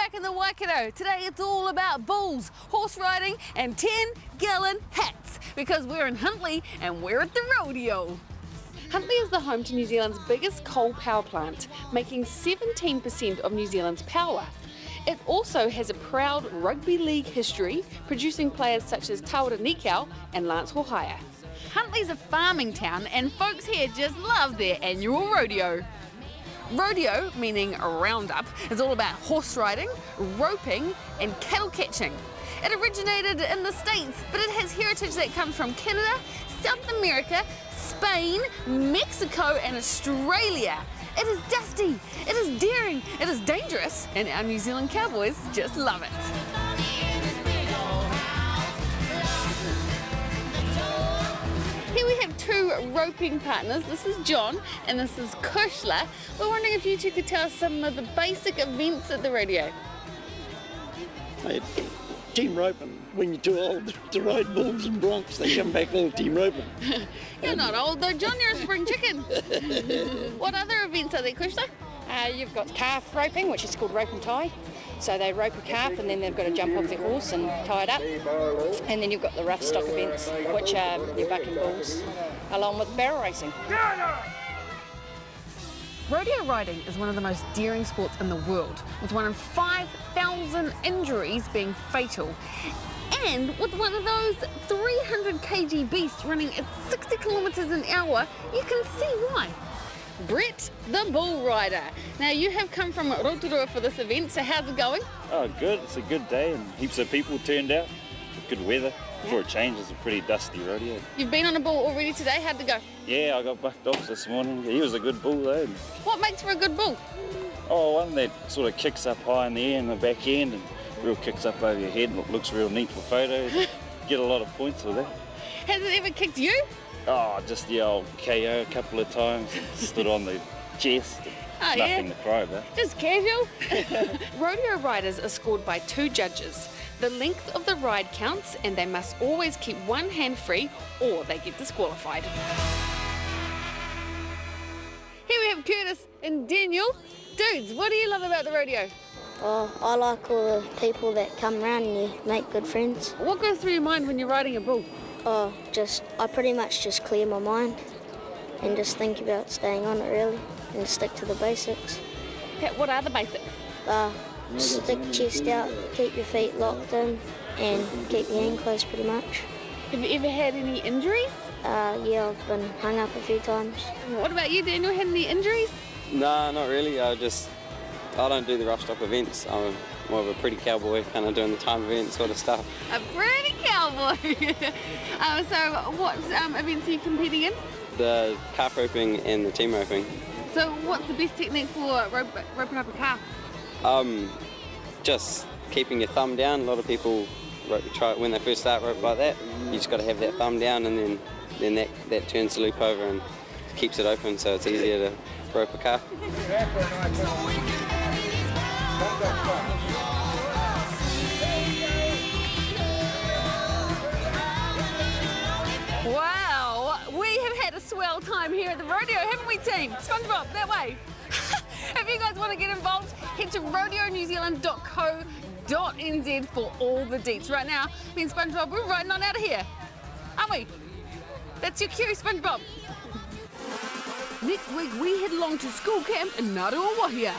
back in the Waikato. Today it's all about bulls, horse riding and 10-gallon hats because we're in Huntly and we're at the rodeo. Huntly is the home to New Zealand's biggest coal power plant, making 17% of New Zealand's power. It also has a proud rugby league history, producing players such as Taura Nikau and Lance Hohaia. Huntly's a farming town and folks here just love their annual rodeo. Rodeo, meaning a roundup, is all about horse riding, roping and cattle catching. It originated in the States, but it has heritage that comes from Canada, South America, Spain, Mexico and Australia. It is dusty, it is daring, it is dangerous, and our New Zealand cowboys just love it. Here we have two roping partners. This is John and this is Kushla. We're wondering if you two could tell us some of the basic events at the rodeo. Hey, team roping. When you're too old to ride bulls and broncs, they come back all team roping. You're not old though, John, you're a spring chicken. What other events are there, Kushla? You've got calf roping, which is called rope and tie. So they rope a calf and then they've got to jump off their horse and tie it up. And then you've got the rough stock events, which are your bucking bulls, along with barrel racing. Rodeo riding is one of the most daring sports in the world, with 1 in 5,000 injuries being fatal. And with one of those 300 kg beasts running at 60 kilometres an hour, you can see why. Brett, the bull rider. Now you have come from Rotorua for this event, so how's it going? Oh, good. It's a good day and heaps of people turned out. Good weather. For a change, it's a pretty dusty rodeo. You've been on a bull already today, how'd it go? Yeah, I got bucked off this morning. He was a good bull though. What makes for a good bull? Oh, one that sort of kicks up high in the air in the back end and real kicks up over your head and it looks real neat for photos. Get a lot of points with that. Has it ever kicked you? Oh, just the old KO a couple of times. Stood on the chest. Oh, Nothing yeah? to cry about. Just casual? Rodeo riders are scored by 2 judges. The length of the ride counts and they must always keep one hand free or they get disqualified. Here we have Curtis and Daniel. Dudes, what do you love about the rodeo? Oh, I like all the people that come around and you make good friends. What goes through your mind when you're riding a bull? Oh, I pretty much just clear my mind and just think about staying on it really and stick to the basics. Okay, what are the basics? Stick chest out, keep your feet locked in and keep your hand closed pretty much. Have you ever had any injuries? Yeah, I've been hung up a few times. What about you, Daniel? Had any injuries? Nah, not really. I don't do the rough stock events. I'm more of a pretty cowboy, kind of doing the time event sort of stuff. A pretty cowboy. So what events are you competing in? The calf roping and the team roping. So what's the best technique for roping up a calf? Just keeping your thumb down. A lot of people try when they first start rope like that. You just got to have that thumb down, and then that turns the loop over and keeps it open, so it's easier to rope a calf. Wow, we have had a swell time here at the rodeo, haven't we, team? SpongeBob, that way. If you guys want to get involved, head to rodeonewzealand.co.nz for all the deets. Right now, me and SpongeBob, we're riding on out of here, aren't we? That's your cue, SpongeBob. Next week, we head along to school camp in Narua Wahia.